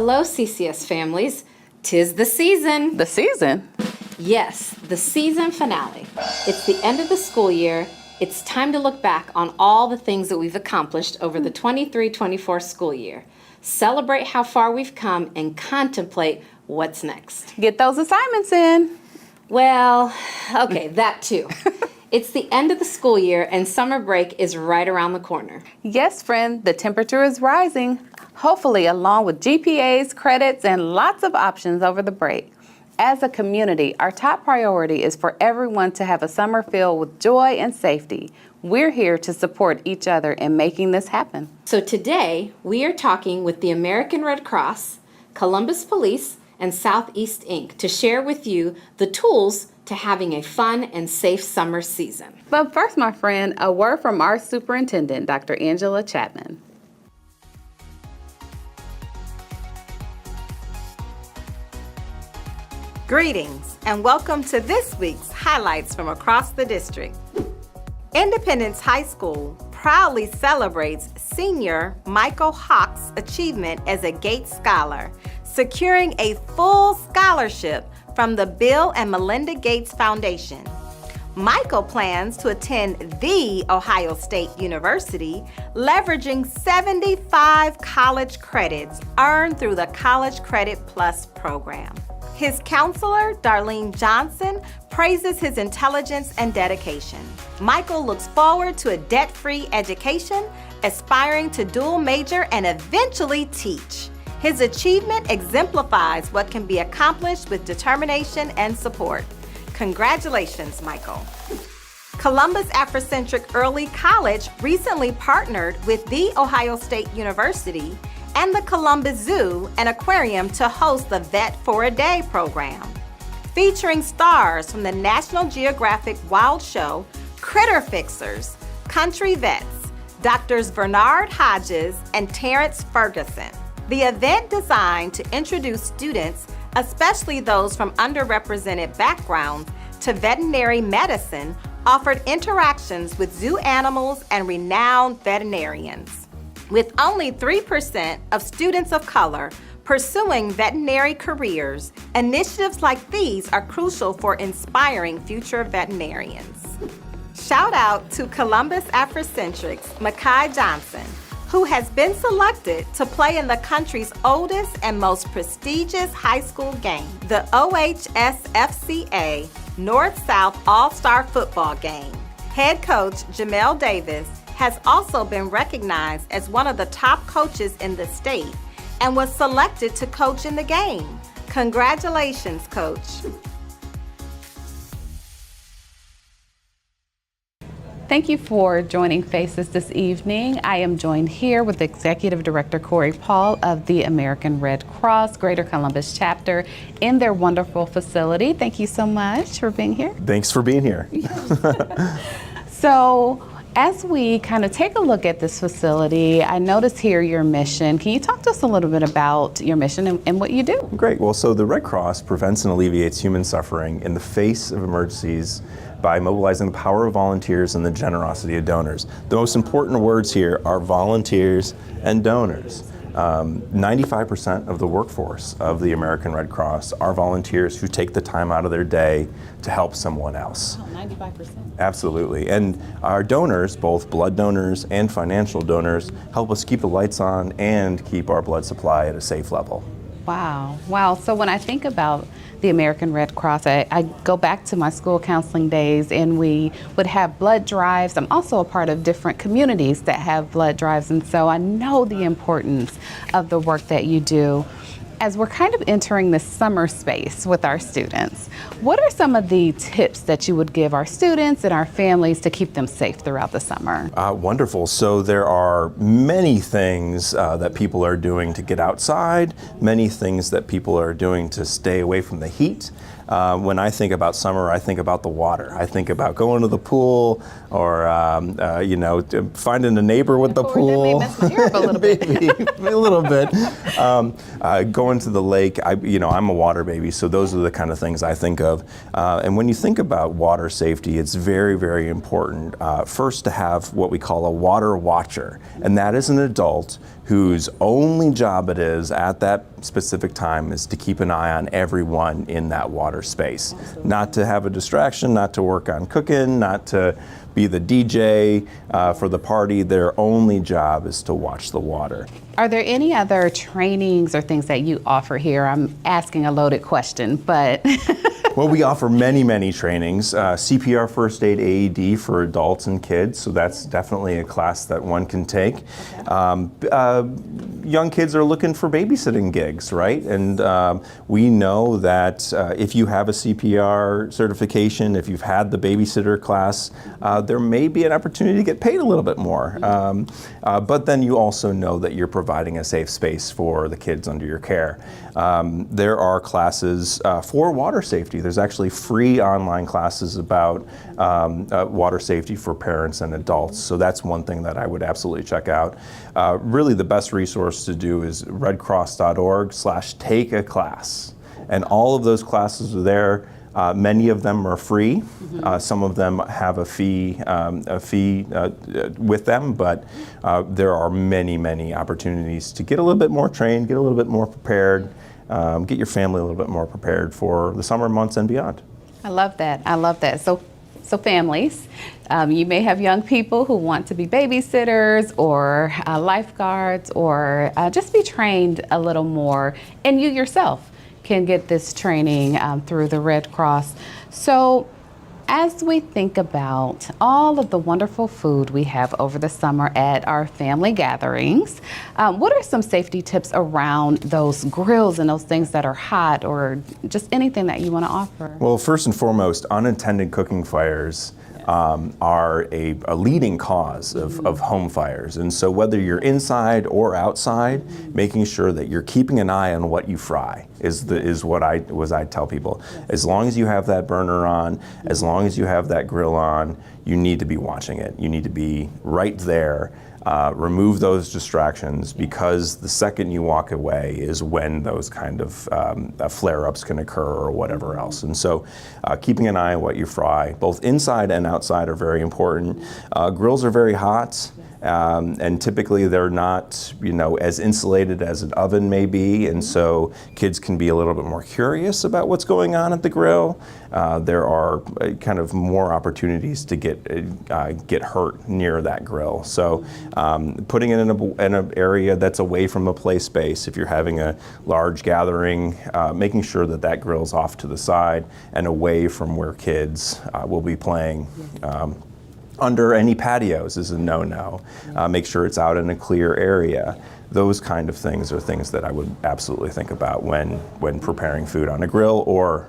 Hello, CCS families. 'Tis the season. The season? Yes, the season finale. It's the end of the school year. It's time to look back on all the things that we've accomplished over the 23-24 school year. Celebrate how far we've come and contemplate what's next. Get those assignments in. Well, okay, that too. It's the end of the school year and summer break is right around the corner. Yes, friend, the temperature is rising, hopefully along with GPAs, credits, and lots of options over the break. As a community, our top priority is for everyone to have a summer filled with joy and safety. We're here to support each other in making this happen. So today, we are talking with the American Red Cross, Columbus Police, and Southeast Inc. to share with you the tools to having a fun and safe summer season. But first, my friend, a word from our superintendent, Dr. Angela Chapman. Greetings and welcome to this week's highlights from across the district. Independence High School proudly celebrates senior Michael Hawk's achievement as a Gates Scholar, securing a full scholarship from the Bill and Melinda Gates Foundation. Michael plans to attend The Ohio State University, leveraging 75 college credits earned through the College Credit Plus program. His counselor, Darlene Johnson, praises his intelligence and dedication. Michael looks forward to a debt-free education, aspiring to dual major and eventually teach. His achievement exemplifies what can be accomplished with determination and support. Congratulations, Michael. Columbus Afrocentric Early College recently partnered with The Ohio State University and the Columbus Zoo and Aquarium to host the Vet for a Day program. Featuring stars from the National Geographic Wild Show, Critter Fixers, Country Vets, Doctors Bernard Hodges and Terrence Ferguson. The event designed to introduce students, especially those from underrepresented backgrounds, to veterinary medicine, offered interactions with zoo animals and renowned veterinarians. With only 3% of students of color pursuing veterinary careers, initiatives like these are crucial for inspiring future veterinarians. Shout out to Columbus Afrocentric's Makai Johnson, who has been selected to play in the country's oldest and most prestigious high school game, the OHSFCA North-South All-Star Football Game. Head coach Jamel Davis has also been recognized as one of the top coaches in the state and was selected to coach in the game. Congratulations, Coach. Thank you for joining Faces this evening. I am joined here with Executive Director Cory Paul of the American Red Cross Greater Columbus Chapter in their wonderful facility. Thank you so much for being here. Thanks for being here. So, as we kind of take a look at this facility, I notice here your mission. Can you talk to us a little bit about your mission and what you do? Great. Well, so the Red Cross prevents and alleviates human suffering in the face of emergencies by mobilizing the power of volunteers and the generosity of donors. The most important words here are volunteers and donors. 95% of the workforce of the American Red Cross are volunteers who take the time out of their day to help someone else. Oh, 95%. Absolutely. And our donors, both blood donors and financial donors, help us keep the lights on and keep our blood supply at a safe level. Wow. Wow. So when I think about the American Red Cross, I go back to my school counseling days and we would have blood drives. I'm also a part of different communities that have blood drives, and so I know the importance of the work that you do. As we're kind of entering this summer space with our students, what are some of the tips that you would give our students and our families to keep them safe throughout the summer? Wonderful. So there are many things that people are doing to get outside, many things that people are doing to stay away from the heat. When I think about summer, I think about the water. I think about going to the pool or, finding a neighbor with the pool. That may mess with Europe a little bit. Maybe, a little bit. Going to the lake, I'm a water baby, so those are the kind of things I think of. And when you think about water safety, it's very, very important first to have what we call a water watcher. And that is an adult whose only job it is at that specific time is to keep an eye on everyone in that water space. Not to have a distraction, not to work on cooking, not to be the DJ for the party. Their only job is to watch the water. Are there any other trainings or things that you offer here? I'm asking a loaded question, but Well, we offer many trainings. CPR, first aid, AED for adults and kids, so that's definitely a class that one can take. Young kids are looking for babysitting gigs, right? And we know that if you have a CPR certification, if you've had the babysitter class, there may be an opportunity to get paid a little bit more. But then you also know that you're providing a safe space for the kids under your care. There are classes for water safety. There's actually free online classes about water safety for parents and adults. So that's one thing that I would absolutely check out. Really the best resource to do is redcross.org/take a class. And all of those classes are there. Many of them are free. Some of them have a fee with them, but there are many opportunities to get a little bit more trained, get a little bit more prepared, get your family a little bit more prepared for the summer months and beyond. I love that. I love that. So families, you may have young people who want to be babysitters or lifeguards or just be trained a little more, and you yourself can get this training through the Red Cross. So as we think about all of the wonderful food we have over the summer at our family gatherings, what are some safety tips around those grills and those things that are hot, or just anything that you want to offer? Well, first and foremost, unattended cooking fires are a leading cause of home fires. And so whether you're inside or outside, making sure that you're keeping an eye on what you fry is what I tell people. As long as you have that burner on, as long as you have that grill on, you need to be watching it. You need to be right there. Remove those distractions, because the second you walk away is when those kind of flare-ups can occur or whatever else. And so keeping an eye on what you fry, both inside and outside, are very important. Grills are very hot. And typically they're not, as insulated as an oven may be, and so kids can be a little bit more curious about what's going on at the grill. There are kind of more opportunities to get hurt near that grill. So putting it in an area that's away from a play space. If you're having a large gathering, making sure that grill's off to the side and away from where kids will be playing. Under any patios is a no-no. Make sure it's out in a clear area. Those kind of things are things that I would absolutely think about when preparing food on a grill or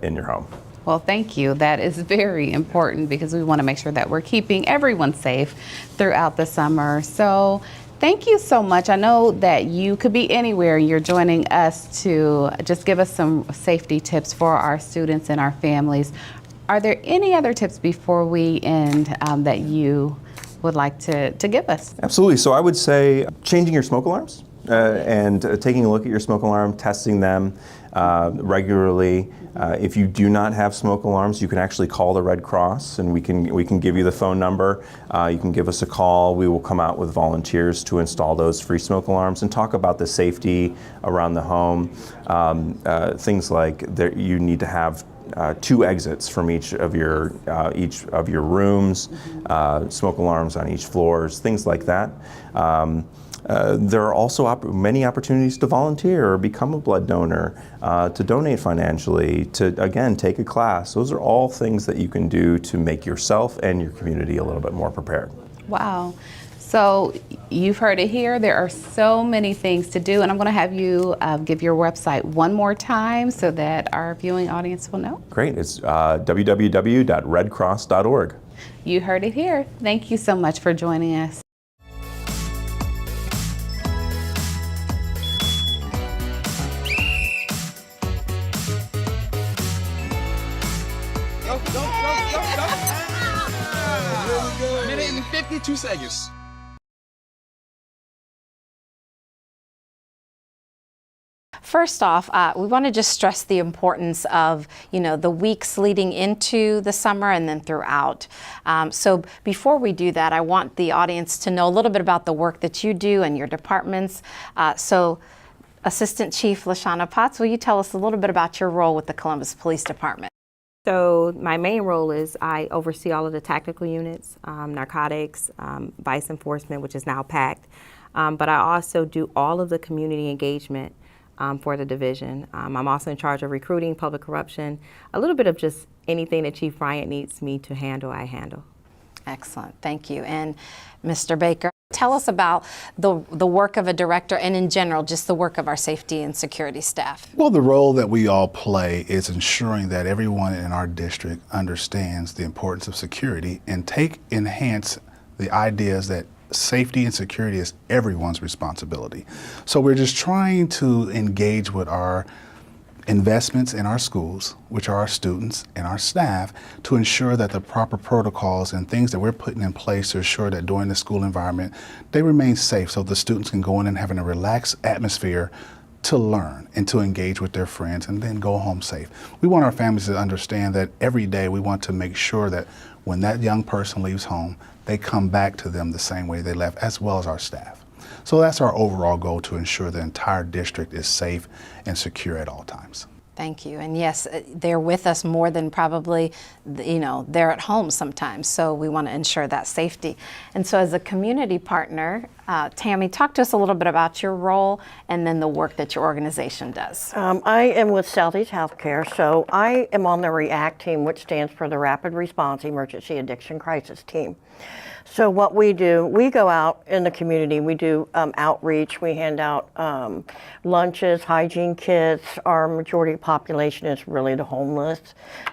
in your home. Well, thank you. That is very important, because we want to make sure that we're keeping everyone safe throughout the summer. So thank you so much. I know that you could be anywhere. You're joining us to just give us some safety tips for our students and our families. Are there any other tips before we end that you would like to give us? Absolutely. So I would say changing your smoke alarms and taking a look at your smoke alarm, testing them regularly. If you do not have smoke alarms, you can actually call the Red Cross, and we can give you the phone number. You can give us a call. We will come out with volunteers to install those free smoke alarms and talk about the safety around the home. Things like you need to have 2 exits from each of your rooms, smoke alarms on each floors, things like that. There are also many opportunities to volunteer or become a blood donor, to donate financially, to, again, take a class. Those are all things that you can do to make yourself and your community a little bit more prepared. Wow. So you've heard it here. There are so many things to do, and I'm going to have you give your website one more time so that our viewing audience will know. Great. It's www.redcross.org. You heard it here. Thank you so much for joining us. Go. Minute and 52 seconds. First off, we want to just stress the importance of, the weeks leading into the summer and then throughout. So before we do that, I want the audience to know a little bit about the work that you do and your departments. So Assistant Chief LaShanna Potts, will you tell us a little bit about your role with the Columbus Police Department? So my main role is I oversee all of the tactical units, narcotics, vice enforcement, which is now PACT, but I also do all of the community engagement for the division. I'm also in charge of recruiting, public corruption, a little bit of just anything that Chief Bryant needs me to handle, I handle. Excellent, thank you. And Mr. Baker, tell us about the work of a director and in general, just the work of our safety and security staff. Well, the role that we all play is ensuring that everyone in our district understands the importance of security and enhance the ideas that safety and security is everyone's responsibility. So we're just trying to engage with our investments in our schools, which are our students and our staff, to ensure that the proper protocols and things that we're putting in place to ensure that during the school environment, they remain safe so the students can go in and have a relaxed atmosphere to learn and to engage with their friends and then go home safe. We want our families to understand that every day we want to make sure that when that young person leaves home, they come back to them the same way they left, as well as our staff. So that's our overall goal, to ensure the entire district is safe and secure at all times. Thank you. And yes, they're with us more than probably, they're at home sometimes. So we want to ensure that safety. And so as a community partner, Tammy, talk to us a little bit about your role and then the work that your organization does. I am with Southeast Healthcare, so I am on the REACT team, which stands for the Rapid Response Emergency Addiction Crisis Team. So what we do, we go out in the community, we do outreach, we hand out lunches, hygiene kits. Our majority of population is really the homeless.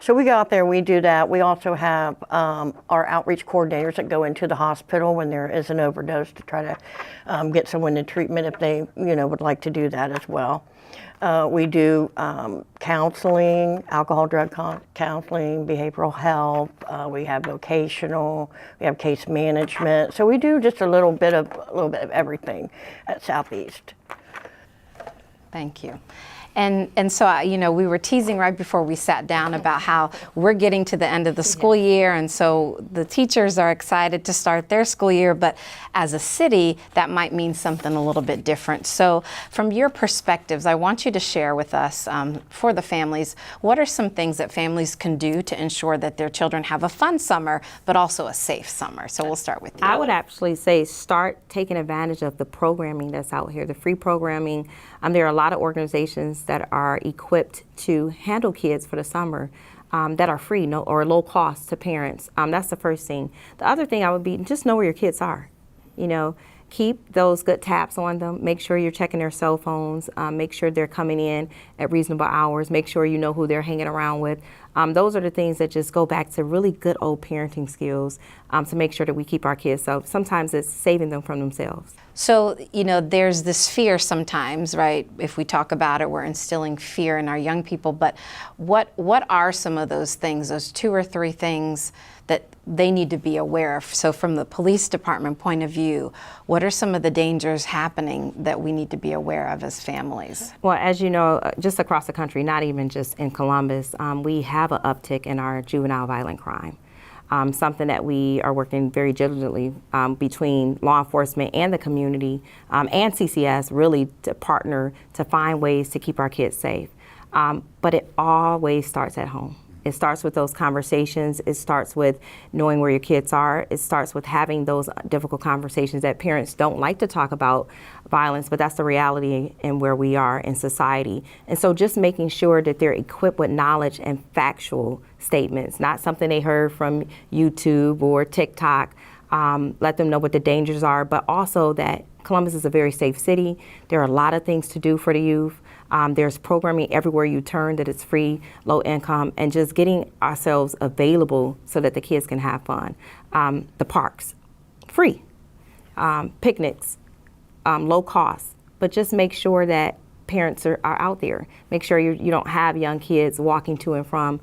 So we go out there, we do that. We also have our outreach coordinators that go into the hospital when there is an overdose to try to get someone to treatment if they would like to do that as well. We do counseling, alcohol, drug counseling, behavioral health. We have vocational. We have case management. So we do just a little bit of everything at Southeast. Thank you. And so, we were teasing right before we sat down about how we're getting to the end of the school year, and so the teachers are excited to start their school year, but as a city, that might mean something a little bit different. So from your perspectives, I want you to share with us, for the families, what are some things that families can do to ensure that their children have a fun summer, but also a safe summer? So we'll start with you. I would actually say start taking advantage of the programming that's out here, the free programming. There are a lot of organizations that are equipped to handle kids for the summer that are free or low cost to parents. That's the first thing. The other thing I would be, just know where your kids are. Keep those good taps on them. Make sure you're checking their cell phones. Make sure they're coming in at reasonable hours. Make sure you know who they're hanging around with. Those are the things that just go back to really good old parenting skills to make sure that we keep our kids safe. Sometimes it's saving them from themselves. So, there's this fear sometimes, right? If we talk about it, we're instilling fear in our young people. But what are some of those things, those 2 or 3 things that they need to be aware of? So from the police department point of view, what are some of the dangers happening that we need to be aware of as families? Well, as you know, just across the country, not even just in Columbus, we have an uptick in our juvenile violent crime. Something that we are working very diligently between law enforcement and the community and CCS, really to partner to find ways to keep our kids safe. But it always starts at home. It starts with those conversations. It starts with knowing where your kids are. It starts with having those difficult conversations that parents don't like to talk about violence, but that's the reality in where we are in society. And so just making sure that they're equipped with knowledge and factual statements, not something they heard from YouTube or TikTok. Let them know what the dangers are, but also that Columbus is a very safe city. There are a lot of things to do for the youth. There's programming everywhere you turn that is free, low income, and just getting ourselves available so that the kids can have fun. The parks, free. Picnics, low cost, but just make sure that parents are out there. Make sure you don't have young kids walking to and from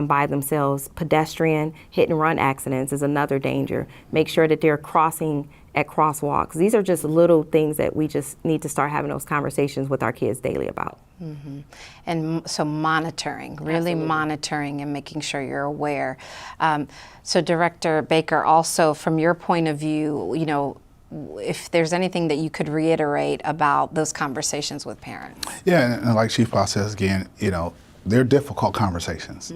by themselves. Pedestrian hit and run accidents is another danger. Make sure that they're crossing at crosswalks. These are just little things that we just need to start having those conversations with our kids daily about. Mm-hmm. And so monitoring, really monitoring and making sure you're aware. So Director Baker, also from your point of view, if there's anything that you could reiterate about those conversations with parents. Yeah, and like Chief Boss says again, they're difficult conversations.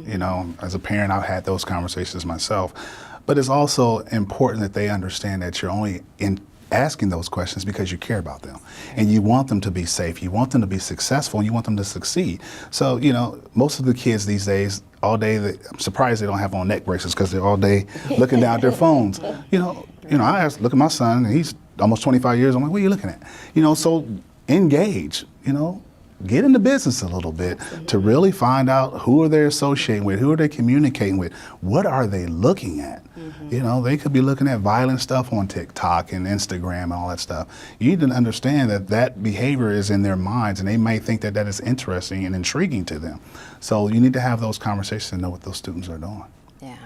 As a parent, I've had those conversations myself. But it's also important that they understand that you're only asking those questions because you care about them. And you want them to be safe, you want them to be successful, and you want them to succeed. So, most of the kids these days, all day, I'm surprised they don't have on neck braces because they're all day looking down at their phones. I look at my son, and he's almost 25 years. I'm like, what are you looking at? So engage, get into business a little bit to really find out who are they associating with, who are they communicating with, what are they looking at. They could be looking at violent stuff on TikTok and Instagram and all that stuff. You need to understand that behavior is in their minds, and they might think that is interesting and intriguing to them. So you need to have those conversations and know what those students are doing. Yeah.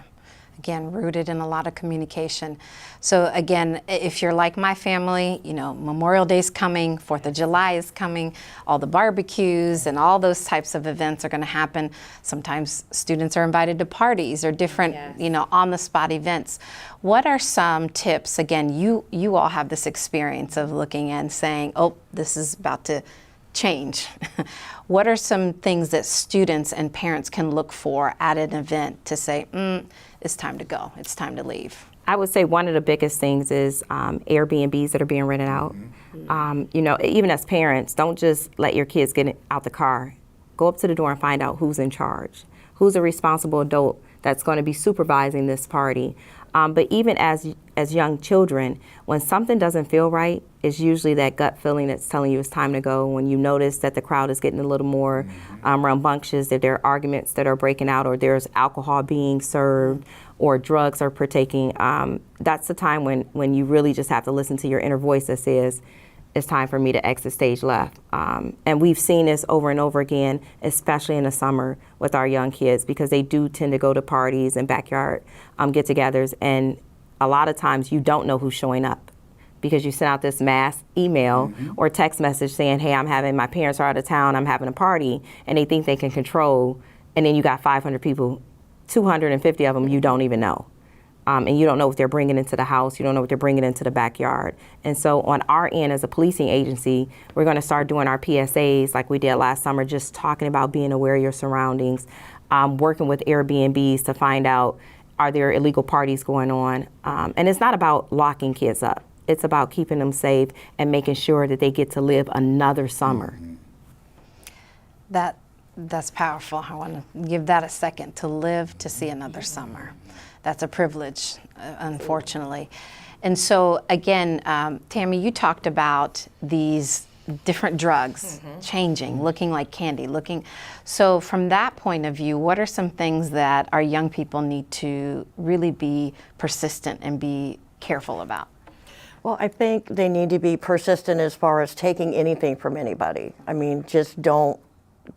Again, rooted in a lot of communication. So again, if you're like my family, Memorial Day's coming, 4th of July is coming, all the barbecues and all those types of events are going to happen. Sometimes students are invited to parties or different, on-the-spot events. What are some tips? Again, you all have this experience of looking and saying, oh, this is about to change. What are some things that students and parents can look for at an event to say, it's time to go, it's time to leave? I would say one of the biggest things is Airbnbs that are being rented out. Even as parents, don't just let your kids get out the car. Go up to the door and find out who's in charge, who's a responsible adult that's going to be supervising this party. But even as young children, when something doesn't feel right, it's usually that gut feeling that's telling you it's time to go. When you notice that the crowd is getting a little more rambunctious, that there are arguments that are breaking out, or there's alcohol being served, or drugs are partaking, that's the time when you really just have to listen to your inner voice that says, it's time for me to exit stage left. And we've seen this over and over again, especially in the summer with our young kids, because they do tend to go to parties and backyard get-togethers, and a lot of times you don't know who's showing up because you sent out this mass email or text message saying, hey, my parents are out of town, I'm having a party, and they think they can control, and then you got 500 people, 250 of them you don't even know. And you don't know what they're bringing into the house. You don't know what they're bringing into the backyard. And so on our end as a policing agency, we're going to start doing our PSAs like we did last summer, just talking about being aware of your surroundings, working with Airbnbs to find out, are there illegal parties going on? And it's not about locking kids up. It's about keeping them safe and making sure that they get to live another summer. That's powerful. I want to give that a second, to live to see another summer. That's a privilege, unfortunately. And so again, Tammy, you talked about these different drugs changing, looking like candy, so from that point of view, what are some things that our young people need to really be persistent and be careful about? Well, I think they need to be persistent as far as taking anything from anybody. I mean, just don't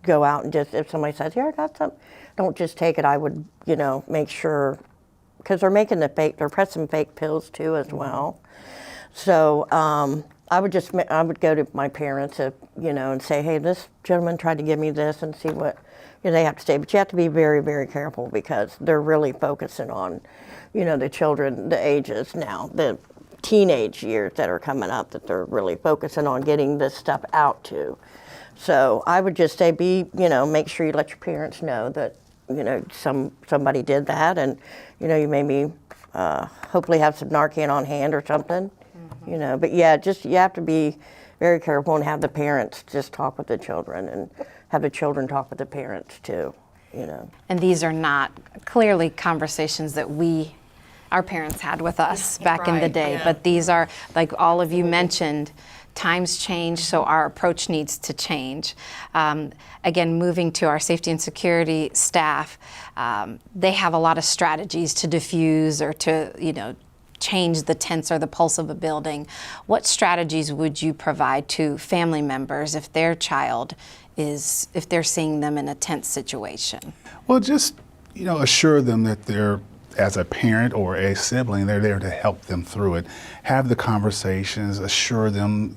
go out and just, if somebody says, here, I got some, don't just take it. I would, make sure, because they're pressing fake pills too as well. So I would go to my parents, and say, hey, this gentleman tried to give me this, and see what they have to say. But you have to be very, very careful because they're really focusing on, the children, the ages now, the teenage years that are coming up, that they're really focusing on getting this stuff out to. So I would just say make sure you let your parents know that, somebody did that, and, you maybe hopefully have some Narcan on hand or something, But yeah, you have to be very careful and have the parents just talk with the children and have the children talk with the parents too, And these are not clearly conversations that our parents had with us back in the day, but these are, like all of you mentioned, times change, so our approach needs to change. Again, moving to our safety and security staff, they have a lot of strategies to diffuse or to, change the tense or the pulse of a building. What strategies would you provide to family members if their child if they're seeing them in a tense situation? Well, just, assure them that they're, as a parent or a sibling, they're there to help them through it. Have the conversations, assure them,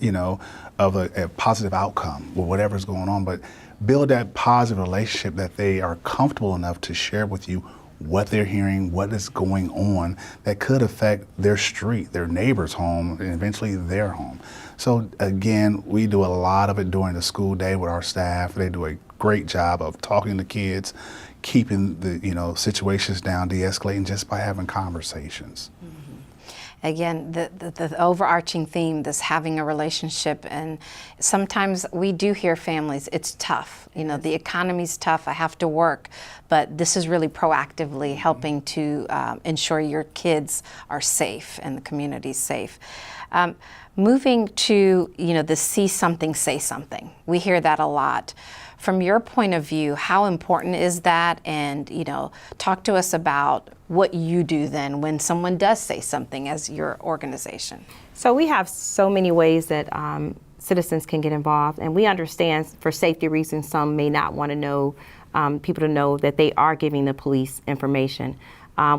of a positive outcome with whatever's going on, but build that positive relationship that they are comfortable enough to share with you what they're hearing, what is going on that could affect their street, their neighbor's home, and eventually their home. So again, we do a lot of it during the school day with our staff. They do a great job of talking to kids, keeping the situations down, de-escalating just by having conversations. Again, the overarching theme, this having a relationship, and sometimes we do hear families, it's tough. The economy's tough, I have to work, but this is really proactively helping to ensure your kids are safe and the community's safe. Moving to, the see something, say something. We hear that a lot. From your point of view, how important is that? And, talk to us about what you do then when someone does say something as your organization. So we have so many ways that citizens can get involved, and we understand for safety reasons some may not want to know people to know that they are giving the police information.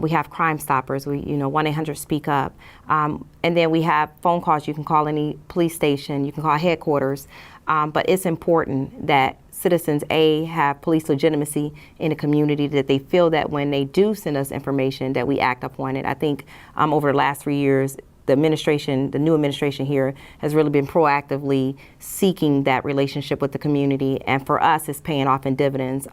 We have Crime Stoppers, 1-800-SPEAK UP. And then we have phone calls. You can call any police station, you can call headquarters. But it's important that citizens, have police legitimacy in the community, that they feel that when they do send us information that we act upon it. I think over the last 3 years, the new administration here has really been proactively seeking that relationship with the community. And for us, it's paying off in dividends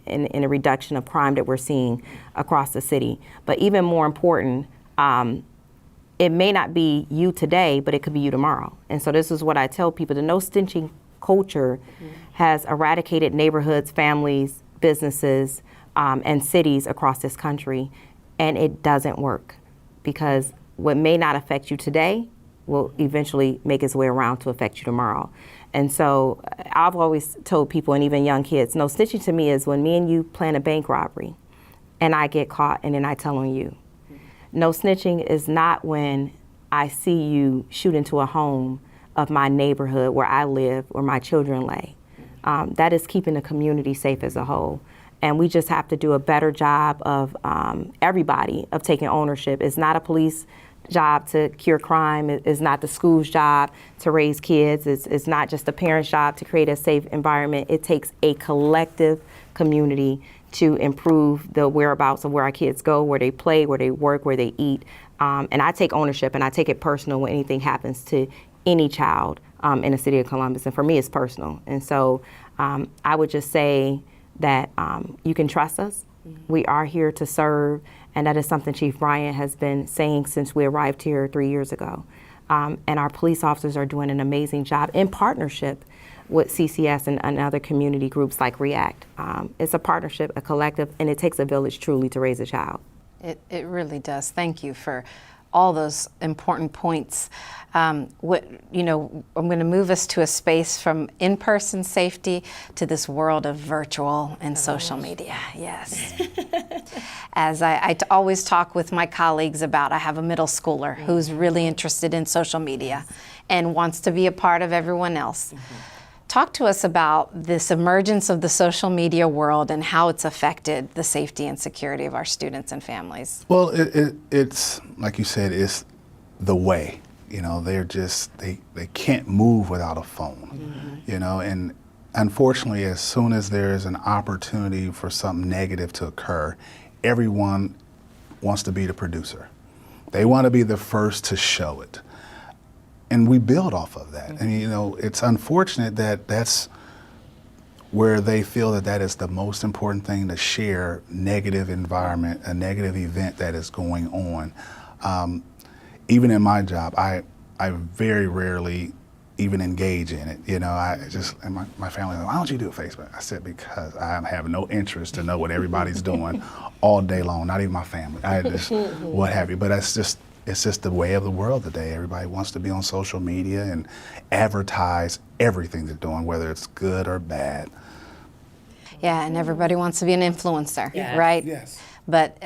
in a reduction of crime that we're seeing across the city. But even more important, it may not be you today, but it could be you tomorrow. And so this is what I tell people: the no snitching culture has eradicated neighborhoods, families, businesses, and cities across this country. And it doesn't work, because what may not affect you today will eventually make its way around to affect you tomorrow. And so I've always told people, and even young kids, no, snitching to me is when me and you plan a bank robbery and I get caught and then I tell on you. No, snitching is not when I see you shoot into a home of my neighborhood where I live, where my children lay. That is keeping the community safe as a whole. And we just have to do a better job of everybody of taking ownership. It's not a police job to cure crime. It's not the school's job to raise kids. It's not just a parent's job to create a safe environment. It takes a collective community to improve the whereabouts of where our kids go, where they play, where they work, where they eat. And I take ownership and I take it personal when anything happens to any child in the city of Columbus. And for me, it's personal. And so I would just say that you can trust us. We are here to serve, and that is something Chief Bryant has been saying since we arrived here 3 years ago. And our police officers are doing an amazing job in partnership with CCS and other community groups like REACT. It's a partnership, a collective, and it takes a village truly to raise a child. It really does. Thank you for all those important points. I'm going to move us to a space from in-person safety to this world of virtual and social media. Yes. As I always talk with my colleagues about, I have a middle schooler who's really interested in social media and wants to be a part of everyone else. Talk to us about this emergence of the social media world and how it's affected the safety and security of our students and families. Well, it's like you said, it's the way. They're just they can't move without a phone. And unfortunately, as soon as there's an opportunity for something negative to occur, everyone wants to be the producer. They want to be the first to show it. And we build off of that. And it's unfortunate that that's where they feel that is the most important thing to share: negative environment, a negative event that is going on. Even in my job, I very rarely even engage in it. And my family, why don't you do Facebook? I said, because I have no interest to know what everybody's doing all day long, not even my family. I just, what have you. But it's just the way of the world today. Everybody wants to be on social media and advertise everything they're doing, whether it's good or bad. Yeah, and everybody wants to be an influencer, right? Yes. But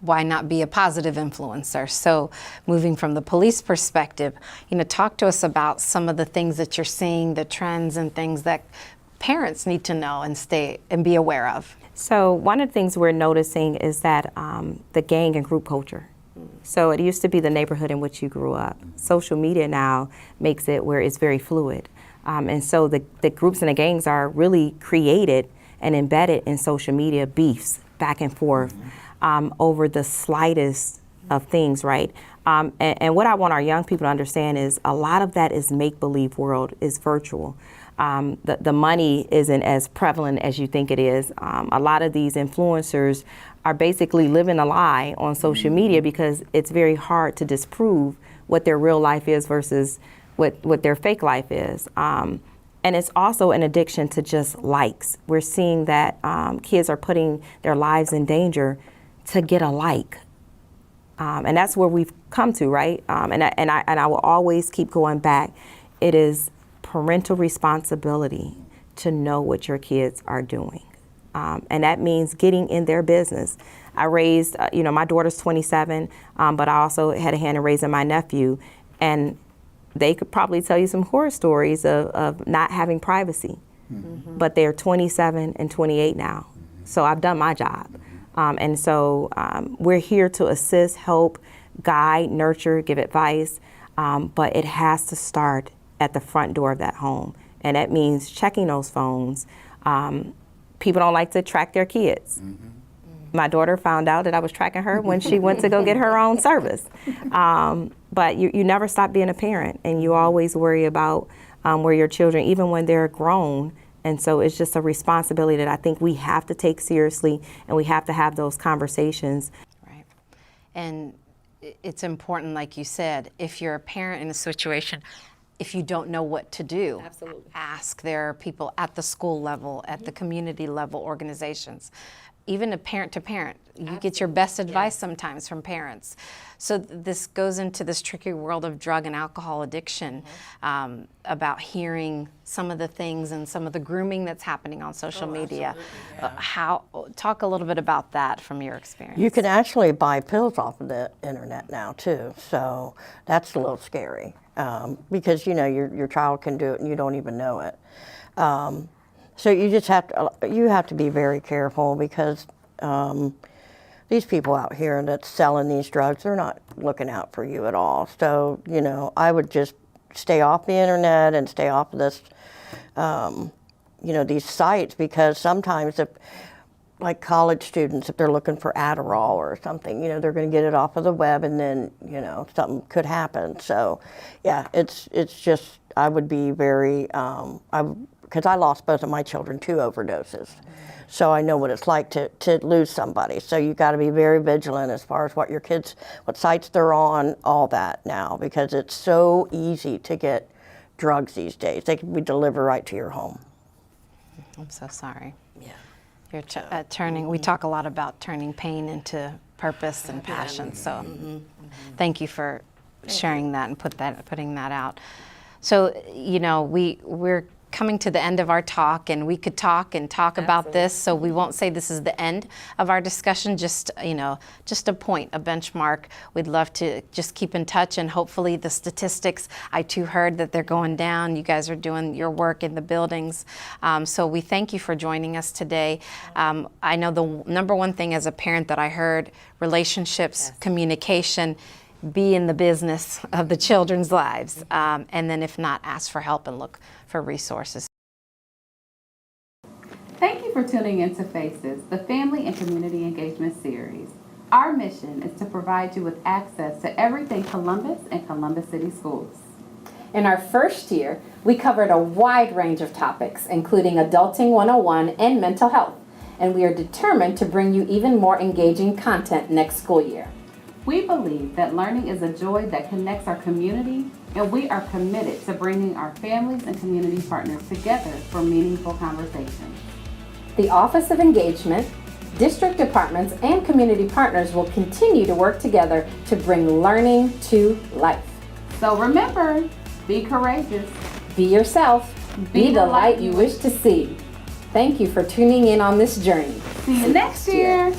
why not be a positive influencer? So moving from the police perspective, talk to us about some of the things that you're seeing, the trends and things that parents need to know and be aware of. So one of the things we're noticing is that the gang and group culture. So it used to be the neighborhood in which you grew up. Social media now makes it where it's very fluid. And so the groups and the gangs are really created and embedded in social media beefs back and forth over the slightest of things, right? And what I want our young people to understand is a lot of that is make-believe world, is virtual. The money isn't as prevalent as you think it is. A lot of these influencers are basically living a lie on social media because it's very hard to disprove what their real life is versus what their fake life is. And it's also an addiction to just likes. We're seeing that kids are putting their lives in danger to get a like. And that's where we've come to, right? And I will always keep going back. It is parental responsibility to know what your kids are doing. And that means getting in their business. I raised, my daughter's 27, but I also had a hand in raising my nephew. And they could probably tell you some horror stories of not having privacy. But they're 27 and 28 now. So I've done my job. And so we're here to assist, help, guide, nurture, give advice, but it has to start at the front door of that home. And that means checking those phones. People don't like to track their kids. My daughter found out that I was tracking her when she went to go get her own service. But you never stop being a parent, and you always worry about where your children, even when they're grown. And so it's just a responsibility that I think we have to take seriously, and we have to have those conversations. Right. And it's important, like you said, if you're a parent in a situation, if you don't know what to do, ask. There are people at the school level, at the community level, organizations, even a parent to parent. You get your best advice sometimes from parents. So this goes into this tricky world of drug and alcohol addiction, about hearing some of the things and some of the grooming that's happening on social media. Talk a little bit about that from your experience. You can actually buy pills off of the internet now too, so that's a little scary because your child can do it and you don't even know it. So you just have to be very careful because these people out here that's selling these drugs, they're not looking out for you at all. So, I would just stay off the internet and stay off of this, these sites, because sometimes like college students, if they're looking for Adderall or something, they're going to get it off of the web, and then, something could happen. So, yeah, it's just, I would be very, because I lost both of my children to overdoses. So I know what it's like to lose somebody. So you got to be very vigilant as far as what sites they're on, all that now, because it's so easy to get drugs these days. They can be delivered right to your home. I'm so sorry. Yeah. You're turning, we talk a lot about turning pain into purpose and passion. So thank you for sharing that and putting that out. So, we're coming to the end of our talk, and we could talk about this, so we won't say this is the end of our discussion, just a point, a benchmark. We'd love to just keep in touch, and hopefully the statistics, I too heard that they're going down. You guys are doing your work in the buildings. So we thank you for joining us today. I know the number one thing as a parent that I heard, relationships, communication, be in the business of the children's lives, and then if not, ask for help and look for resources. Thank you for tuning into Faces, the Family and Community Engagement Series. Our mission is to provide you with access to everything Columbus and Columbus City Schools. In our first year, we covered a wide range of topics, including Adulting 101 and mental health, and we are determined to bring you even more engaging content next school year. We believe that learning is a joy that connects our community, and we are committed to bringing our families and community partners together for meaningful conversations. The Office of Engagement, district departments, and community partners will continue to work together to bring learning to life. So remember, be courageous. Be yourself. Be the light you wish to see. Thank you for tuning in on this journey. See you next year.